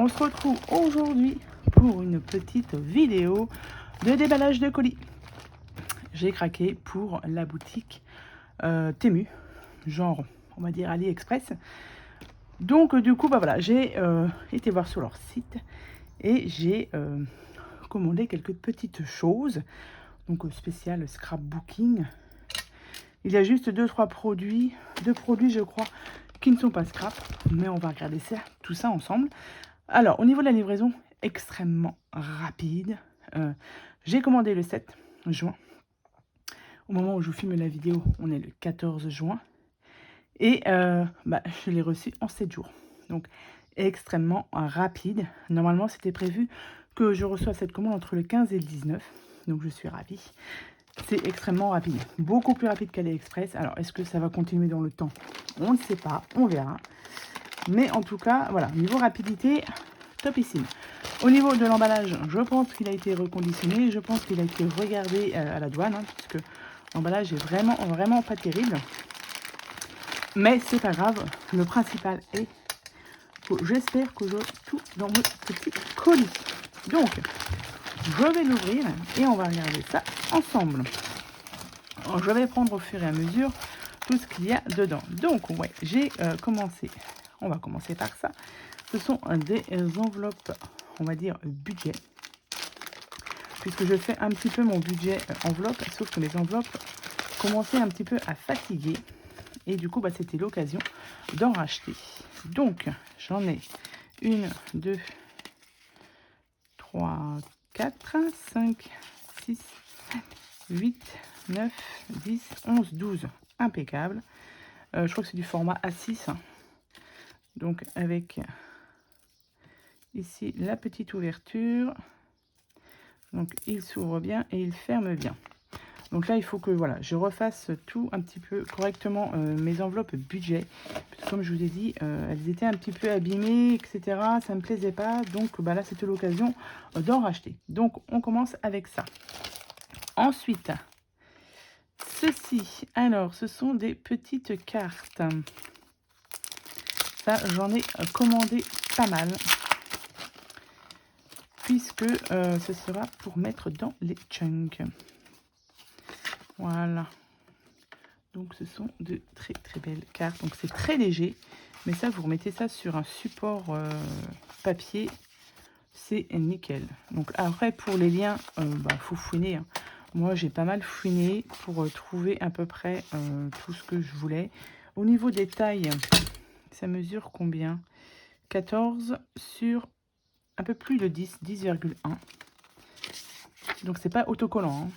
on se retrouve aujourd'hui pour une petite vidéo de déballage de colis. J'ai craqué pour la boutique Temu, genre on va dire AliExpress. Donc du coup, bah voilà, j'ai été voir sur leur site et j'ai commandé quelques petites choses. Donc spécial scrapbooking. Il y a juste 2-3 produits, je crois, qui ne sont pas scrap, mais on va regarder ça, tout ça ensemble. Alors, au niveau de la livraison, extrêmement rapide. J'ai commandé le 7 juin. Au moment où je vous filme la vidéo, on est le 14 juin. Et je l'ai reçu en 7 jours. Donc, extrêmement rapide. Normalement, c'était prévu que je reçoive cette commande entre le 15 et le 19. Donc, je suis ravie. C'est extrêmement rapide. Beaucoup plus rapide qu'AliExpress. Alors, est-ce que ça va continuer dans le temps? On ne sait pas. On verra. Mais en tout cas, voilà, niveau rapidité, topissime. Au niveau de l'emballage, je pense qu'il a été reconditionné. Je pense qu'il a été regardé à la douane, puisque l'emballage est vraiment pas terrible. Mais c'est pas grave. Le principal est que j'espère que j'ai tout dans mon petit colis. Donc, je vais l'ouvrir et on va regarder ça ensemble. Alors, je vais prendre au fur et à mesure tout ce qu'il y a dedans. Donc, ouais, j'ai commencé. On va commencer par ça. Ce sont des enveloppes, on va dire, budget. Puisque je fais un petit peu mon budget enveloppe, sauf que mes enveloppes commençaient un petit peu à fatiguer. Et du coup, c'était l'occasion d'en racheter. Donc, j'en ai 1, 2, 3, 4, 5, 6, 7, 8, 9, 10, 11, 12. Impeccable. Je crois que c'est du format A6. Donc, avec ici la petite ouverture. Donc, il s'ouvre bien et il ferme bien. Donc là, il faut que voilà, je refasse tout un petit peu correctement mes enveloppes budget. Parce que comme je vous ai dit, elles étaient un petit peu abîmées, etc. Ça ne me plaisait pas. Donc là, c'était l'occasion d'en racheter. Donc, on commence avec ça. Ensuite, ceci. Alors, ce sont des petites cartes. Ça, j'en ai commandé pas mal. Puisque ce sera pour mettre dans les chunks. Voilà. Donc, ce sont de très très belles cartes. Donc, c'est très léger. Mais ça, vous remettez ça sur un support papier. C'est nickel. Donc, après, pour les liens, faut fouiner. Hein. Moi, j'ai pas mal fouiné pour trouver à peu près tout ce que je voulais. Au niveau des tailles, ça mesure combien? 14 sur un peu plus de 10, 10,1. Donc, c'est pas autocollant. Hein.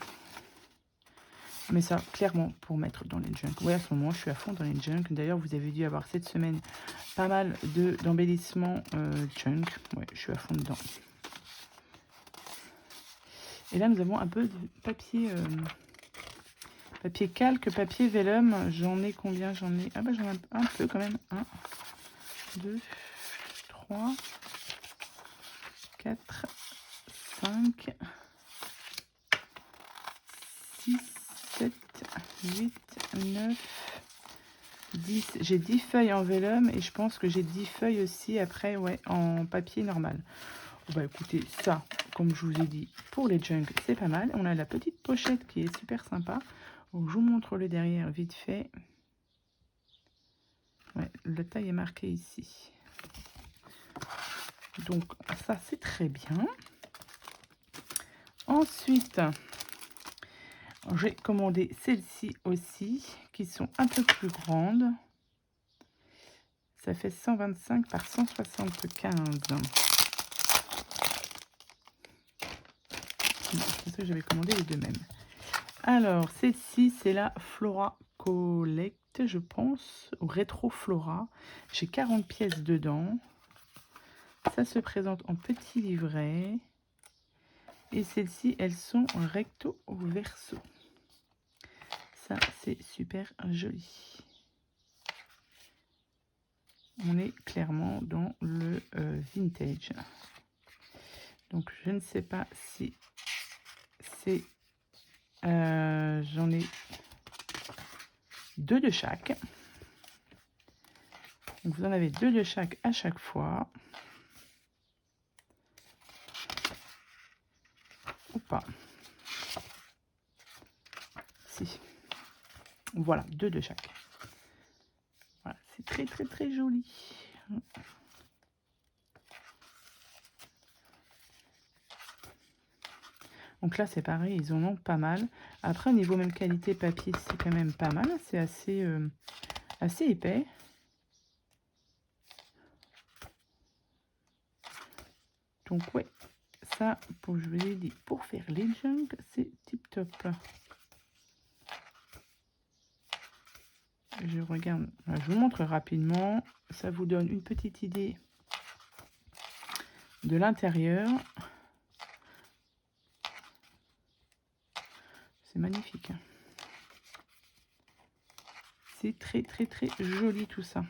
Mais ça, clairement, pour mettre dans les junks. Oui, à ce moment, je suis à fond dans les junks. D'ailleurs, vous avez dû avoir cette semaine pas mal d'embellissements junk. Oui, je suis à fond dedans. Et là, nous avons un peu de papier, papier calque, papier vellum. J'en ai combien? J'en ai... j'en ai un peu quand même. 1, 2, 3, 4, 5, 6, 7, 8, 9, 10. J'ai 10 feuilles en vellum et je pense que j'ai 10 feuilles aussi après, ouais, en papier normal. Écoutez, ça, comme je vous ai dit, pour les junks, c'est pas mal. On a la petite pochette qui est super sympa. Donc, je vous montre le derrière vite fait. Ouais, la taille est marquée ici. Donc, ça, c'est très bien. Ensuite, j'ai commandé celles-ci aussi, qui sont un peu plus grandes. Ça fait 125 par 175. C'est ça que j'avais commandé les deux mêmes. Alors, celle-ci, c'est la Flora Collect, je pense, ou Retro Flora. J'ai 40 pièces dedans. Ça se présente en petit livret. Et celles-ci, elles sont en recto au verso. Ça, c'est super joli. On est clairement dans le vintage. Donc, je ne sais pas si c'est... j'en ai 2 de chaque. Donc, vous en avez 2 de chaque à chaque fois. pas. Si. Voilà, 2 de chaque. Voilà, c'est très très très joli. Donc là, c'est pareil, ils en ont pas mal. Après, au niveau même qualité papier, c'est quand même pas mal. C'est assez, assez épais. Donc ouais, ça, pour, je vous l'ai dit, pour faire les junk, c'est tip top. Je regarde, je vous montre rapidement. Ça vous donne une petite idée de l'intérieur. C'est magnifique. C'est très très très joli tout ça.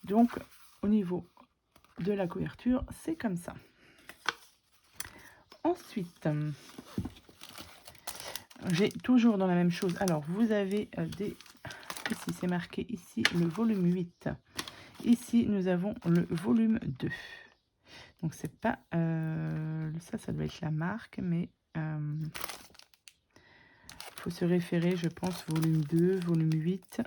Donc au niveau de la couverture, c'est comme ça. Ensuite, j'ai toujours dans la même chose. Alors vous avez des... Ici c'est marqué ici le volume 8. Ici nous avons le volume 2. Donc c'est pas... ça doit être la marque, mais... faut se référer, je pense, volume 2, volume 8.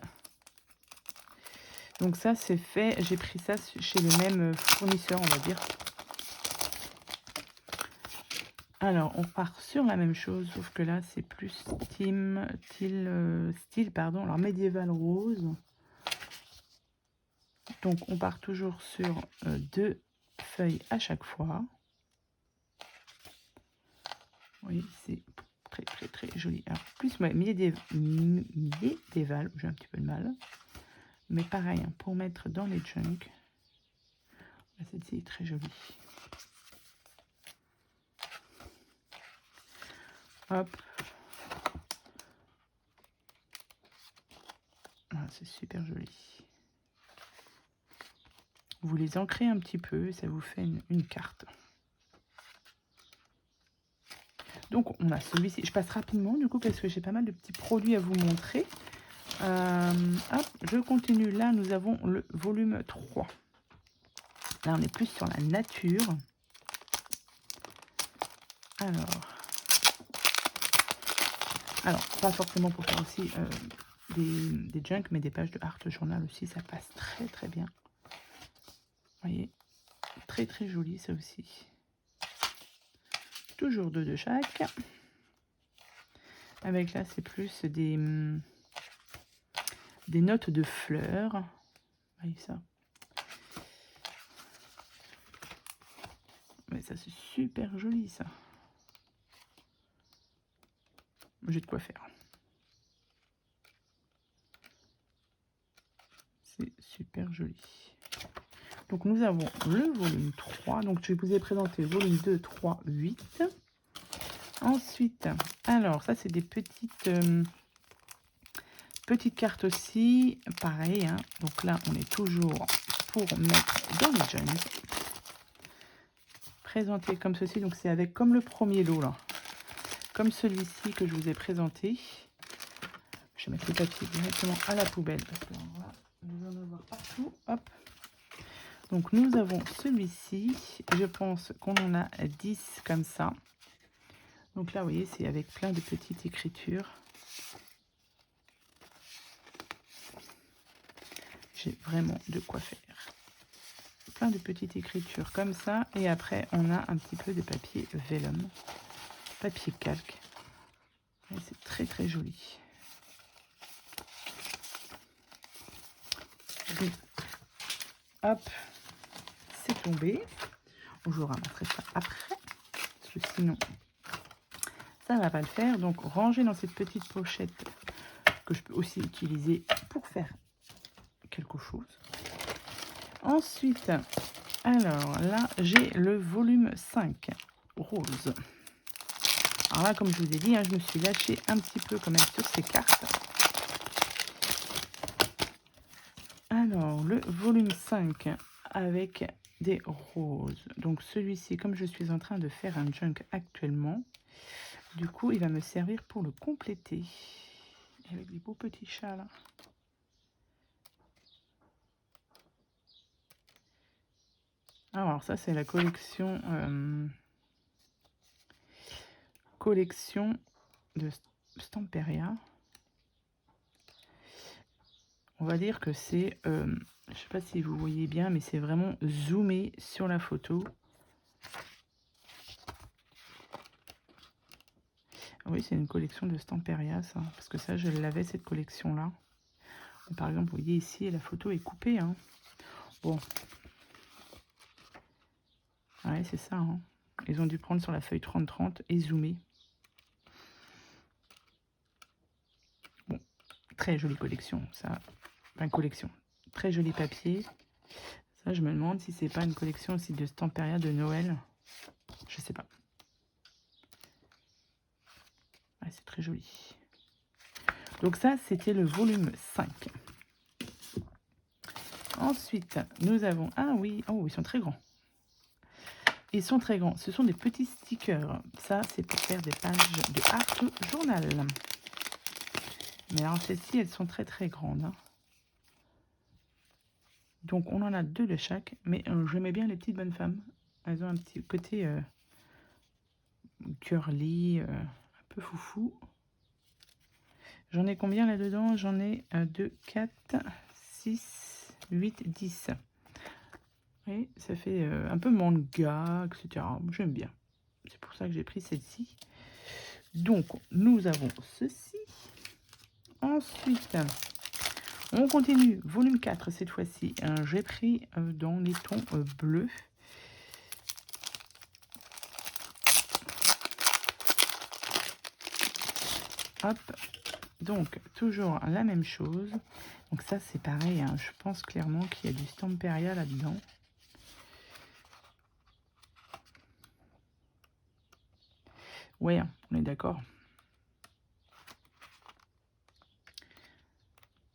Donc ça, c'est fait. J'ai pris ça chez le même fournisseur, on va dire. Alors, on part sur la même chose, sauf que là, c'est plus style, pardon, alors médiéval rose. Donc, on part toujours sur 2 feuilles à chaque fois. Oui, c'est très, très, très joli. Alors, plus ouais, médiéval, j'ai un petit peu de mal. Mais pareil, hein, pour mettre dans les junk. Celle-ci est très jolie. Hop. Ah, c'est super joli. Vous les ancrez un petit peu et ça vous fait une carte. Donc on a celui-ci. Je passe rapidement du coup parce que j'ai pas mal de petits produits à vous montrer. Hop, je continue. Là, nous avons le volume 3. Là, on est plus sur la nature. Alors pas forcément pour faire aussi des junk, mais des pages de art journal aussi, ça passe très très bien. Vous voyez, très très joli ça aussi. Toujours 2 de chaque. Avec là, c'est plus des notes de fleurs. Vous voyez ça? Mais ça, c'est super joli ça. J'ai de quoi faire. C'est super joli. Donc nous avons le volume 3. Donc je vous ai présenté volume 2, 3, 8. Ensuite, alors ça c'est des petites cartes aussi. Pareil, hein. Donc là on est toujours pour mettre dans les junk. Présenté comme ceci. Donc c'est avec comme le premier lot là. Comme celui-ci que je vous ai présenté. Je vais mettre le papier directement à la poubelle parce qu'on va nous en avoir partout. Hop. Donc nous avons celui-ci. Je pense qu'on en a 10 comme ça. Donc là, vous voyez, c'est avec plein de petites écritures. J'ai vraiment de quoi faire. Plein de petites écritures comme ça. Et après, on a un petit peu de papier vellum. Papier calque. C'est très très joli. Et hop, c'est tombé. Je ramasserai ça après. Parce que sinon, ça ne va pas le faire. Donc, ranger dans cette petite pochette que je peux aussi utiliser pour faire quelque chose. Ensuite, alors là, j'ai le volume 5, rose. Alors là, comme je vous ai dit, hein, je me suis lâchée un petit peu quand même sur ces cartes. Alors, le volume 5 avec des roses. Donc celui-ci, comme je suis en train de faire un junk actuellement, du coup, il va me servir pour le compléter. Avec des beaux petits chats là. Alors ça, c'est la collection collection de Stamperia. On va dire que c'est, je sais pas si vous voyez bien, mais c'est vraiment zoomé sur la photo. Oui, c'est une collection de Stamperia, ça. Parce que ça, je l'avais, cette collection-là. Par exemple, vous voyez ici, la photo est coupée. Hein. Bon. Ouais, c'est ça. Hein. Ils ont dû prendre sur la feuille 30-30 et zoomer. Bon, très jolie collection, ça. Enfin, collection. Très joli papier. Ça, je me demande si c'est pas une collection aussi de Stamperia de Noël. Je sais pas. Ouais, c'est très joli. Donc ça, c'était le volume 5. Ensuite, nous avons... Ah oui, oh, ils sont très grands. Ils sont très grands. Ce sont des petits stickers. Ça, c'est pour faire des pages de art journal. Mais alors, celles-ci, elles sont très très grandes. Hein. Donc, on en a 2 de chaque. Mais j'aimais bien les petites bonnes femmes. Elles ont un petit côté curly, un peu foufou. J'en ai combien là-dedans? J'en ai 2, 4, 6, 8, 10. Et ça fait un peu manga, etc. J'aime bien. C'est pour ça que j'ai pris celle-ci. Donc, nous avons ceci. Ensuite, on continue. Volume 4 cette fois-ci. J'ai pris dans les tons bleus. Hop. Donc, toujours la même chose. Donc ça, c'est pareil. Hein. Je pense clairement qu'il y a du Stamperia là-dedans. Ouais, on est d'accord.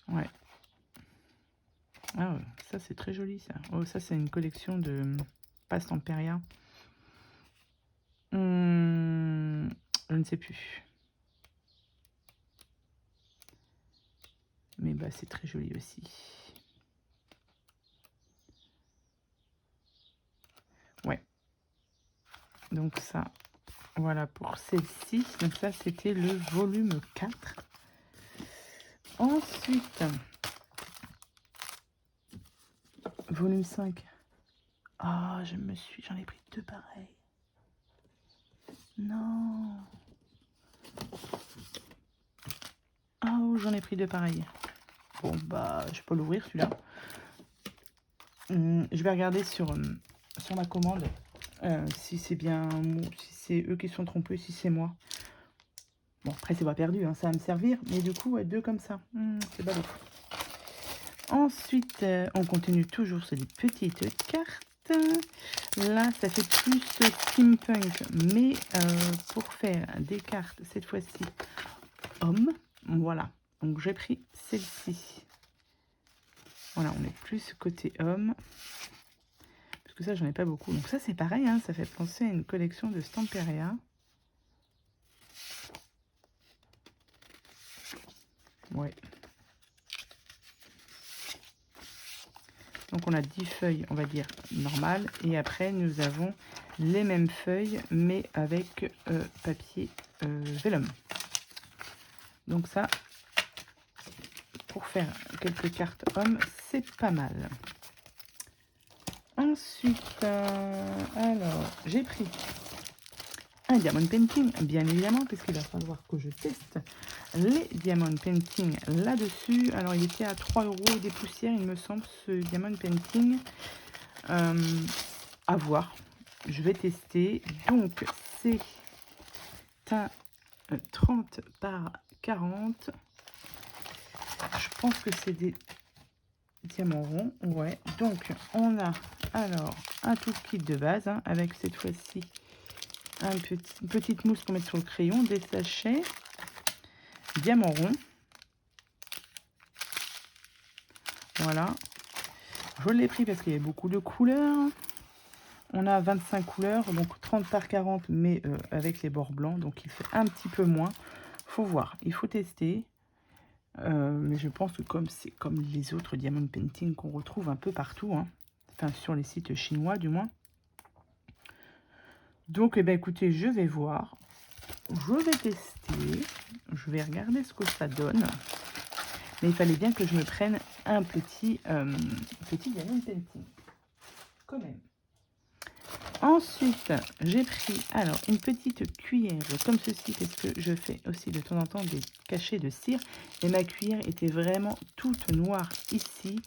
Ouais. Ah, ça, c'est très joli, ça. Oh, ça, c'est une collection de... Pas Stamperia. Je ne sais plus. Mais bah, c'est très joli aussi. Ouais. Donc ça, voilà pour celle-ci. Donc ça, c'était le volume 4. Ensuite, volume 5. Ah, j'en ai pris 2 pareils. Non. Oh, j'en ai pris 2 pareils. Bon, bah, je peux l'ouvrir celui-là. Je vais regarder sur ma commande si c'est bien, si c'est eux qui se sont trompés, si c'est moi. Bon, après, c'est pas perdu, hein, ça va me servir. Mais du coup, ouais, 2 comme ça. C'est ballot. Ensuite, on continue toujours sur des petites cartes. Là, ça fait plus steampunk, mais pour faire des cartes, cette fois-ci, hommes. Voilà, donc j'ai pris celle-ci. Voilà, on est plus côté homme. Parce que ça, j'en ai pas beaucoup. Donc ça, c'est pareil, hein, ça fait penser à une collection de Stamperia. Ouais. Donc on a 10 feuilles, on va dire, normales. Et après, nous avons les mêmes feuilles, mais avec papier vélum. Donc ça, pour faire quelques cartes hommes, c'est pas mal. Ensuite, alors, j'ai pris un Diamond Painting, bien évidemment, parce qu'il va falloir que je teste les Diamond Painting là-dessus. Alors, il était à 3 € des poussières, il me semble, ce Diamond Painting. À voir. Je vais tester. Donc, c'est un 30 par 40. Je pense que c'est des diamants ronds. Ouais. Donc, on a alors un tout kit de base, hein, avec cette fois-ci une petite mousse pour mettre sur le crayon, des sachets, diamants ronds. Voilà. Je l'ai pris parce qu'il y a beaucoup de couleurs. On a 25 couleurs, donc 30 par 40, mais avec les bords blancs, donc il fait un petit peu moins. Faut voir, il faut tester. Mais je pense que c'est comme les autres Diamond Painting qu'on retrouve un peu partout, hein. Enfin sur les sites chinois du moins. Donc eh ben, écoutez, je vais voir. je vais tester. Je vais regarder ce que ça donne. Mais il fallait bien que je me prenne un petit diamond painting. Quand même. Ensuite, j'ai pris alors une petite cuillère comme ceci parce que je fais aussi de temps en temps des cachets de cire. Et ma cuillère était vraiment toute noire ici.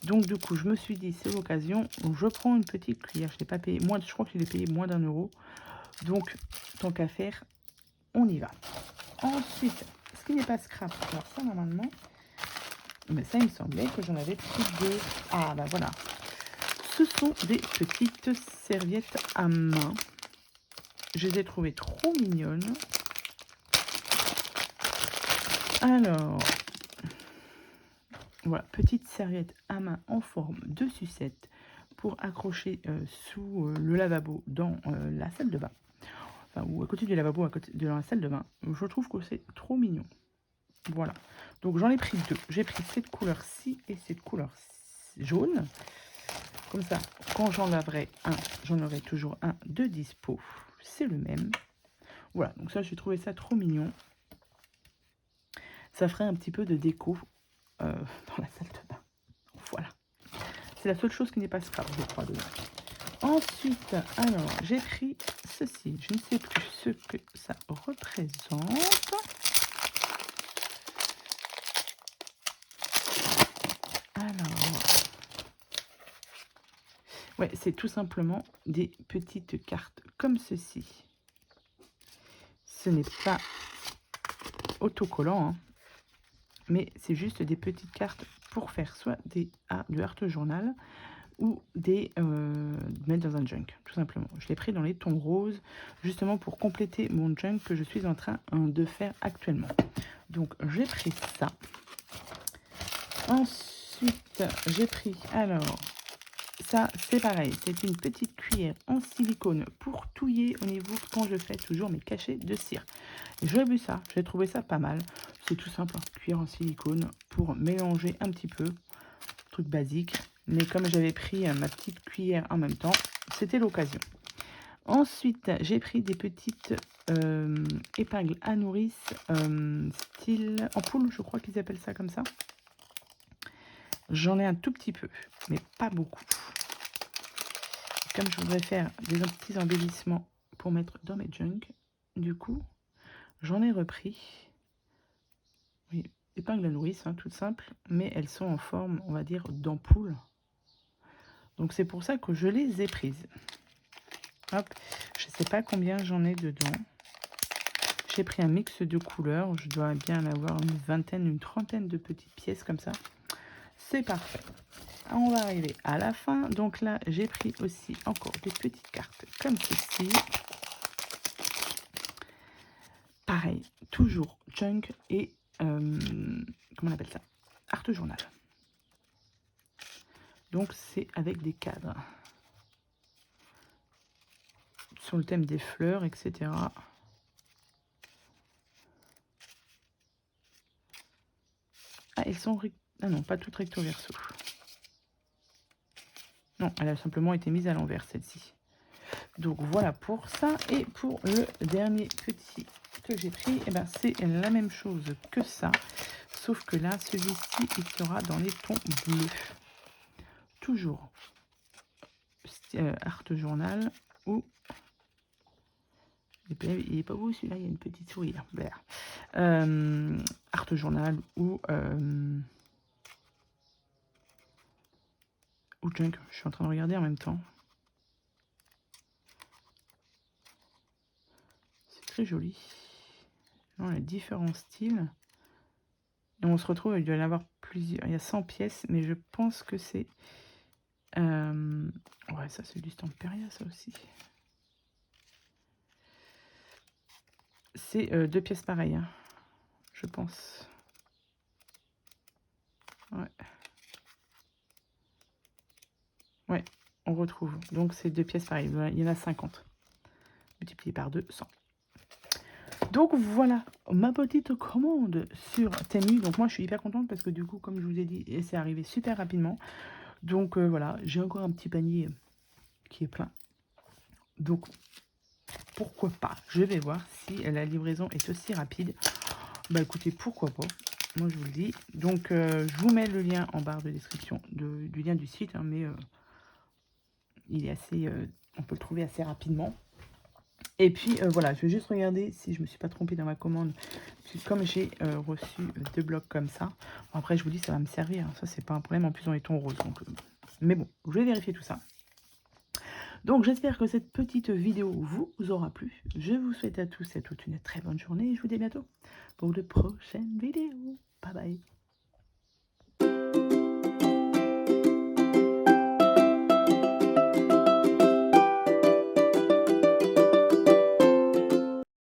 Donc du coup, je me suis dit, c'est l'occasion, je prends une petite cuillère. Je l'ai pas payé, je crois que je l'ai payé moins d'1 €. Donc, tant qu'à faire, on y va. Ensuite, ce qui n'est pas scrap, alors ça normalement, mais ça il me semblait que j'en avais pris 2. Ah bah voilà. Ce sont des petites serviettes à main. Je les ai trouvées trop mignonnes. Alors, voilà, petite serviette à main en forme de sucette pour accrocher sous le lavabo dans la salle de bain. Enfin, ou à côté du lavabo, à côté de la salle de bain. Je trouve que c'est trop mignon. Voilà. Donc j'en ai pris 2. J'ai pris cette couleur-ci et cette couleur jaune. Comme ça, quand j'en laverai un, j'en aurai toujours un de dispo. C'est le même. Voilà, donc ça, j'ai trouvé ça trop mignon. Ça ferait un petit peu de déco dans la salle de bain. Voilà. C'est la seule chose qui n'est pas scrap, je crois, dedans. Ensuite, alors, j'ai pris ceci. Je ne sais plus ce que ça représente. Alors, ouais, c'est tout simplement des petites cartes comme ceci. Ce n'est pas autocollant, hein, mais c'est juste des petites cartes pour faire soit du art journal ou des mettre dans un junk, tout simplement. Je l'ai pris dans les tons roses, justement pour compléter mon junk que je suis en train de faire actuellement. Donc j'ai pris ça. Ensuite, j'ai pris, alors, ça c'est pareil, c'est une petite cuillère en silicone pour touiller au niveau quand je fais toujours mes cachets de cire. Et j'ai vu ça, j'ai trouvé ça pas mal. C'est tout simple, hein, cuillère en silicone pour mélanger un petit peu, truc basique. Mais comme j'avais pris ma petite cuillère en même temps, c'était l'occasion. Ensuite, j'ai pris des petites épingles à nourrice, style ampoule, je crois qu'ils appellent ça comme ça. J'en ai un tout petit peu, mais pas beaucoup. Comme je voudrais faire des petits embellissements pour mettre dans mes junk, du coup, j'en ai repris. Oui, épingles à nourrice, hein, toutes simples, mais elles sont en forme, on va dire, d'ampoule. Donc c'est pour ça que je les ai prises. Hop, je ne sais pas combien j'en ai dedans. J'ai pris un mix de couleurs. Je dois bien en avoir une vingtaine, une trentaine de petites pièces comme ça. C'est parfait. On va arriver à la fin. Donc là, j'ai pris aussi encore des petites cartes comme ceci. Pareil, toujours junk et comment on appelle ça? Art journal. Donc c'est avec des cadres. Sur le thème des fleurs, etc. Ah, elles sont... Ah non, pas toutes recto verso. Non, elle a simplement été mise à l'envers, celle-ci. Donc voilà pour ça. Et pour le dernier petit que j'ai pris, eh ben, c'est la même chose que ça. Sauf que là, celui-ci, il sera dans les tons bleus. Toujours art journal ou... Il n'est pas beau celui-là, il y a une petite souris là. Art journal ou junk. Je suis en train de regarder en même temps. C'est très joli. Non, il y a différents styles. Et on se retrouve, il doit y en avoir plusieurs. Il y a 100 pièces, mais je pense que c'est... Ouais, ça c'est du Stamperia, ça aussi. C'est 2 pièces pareilles, hein, je pense. Ouais. Ouais, on retrouve. Donc c'est 2 pièces pareilles. Il y en a 50. Multiplié par 2, 100. Donc voilà ma petite commande sur Temu. Donc moi je suis hyper contente parce que du coup, comme je vous ai dit, c'est arrivé super rapidement. Donc voilà, j'ai encore un petit panier qui est plein. Donc pourquoi pas. Je vais voir si la livraison est aussi rapide. Bah écoutez, pourquoi pas. Moi, je vous le dis. Donc, je vous mets le lien en barre de description du lien du site, hein, mais il est assez... on peut le trouver assez rapidement. Et puis, voilà, je vais juste regarder si je me suis pas trompée dans ma commande. Puis, comme j'ai reçu 2 blocs comme ça, bon, après, je vous dis, ça va me servir. Hein, ça, c'est pas un problème. En plus, on est ton rose. Donc, mais bon, je vais vérifier tout ça. Donc, j'espère que cette petite vidéo vous aura plu. Je vous souhaite à tous et à toutes une très bonne journée. Et je vous dis à bientôt pour de prochaines vidéos. Bye bye.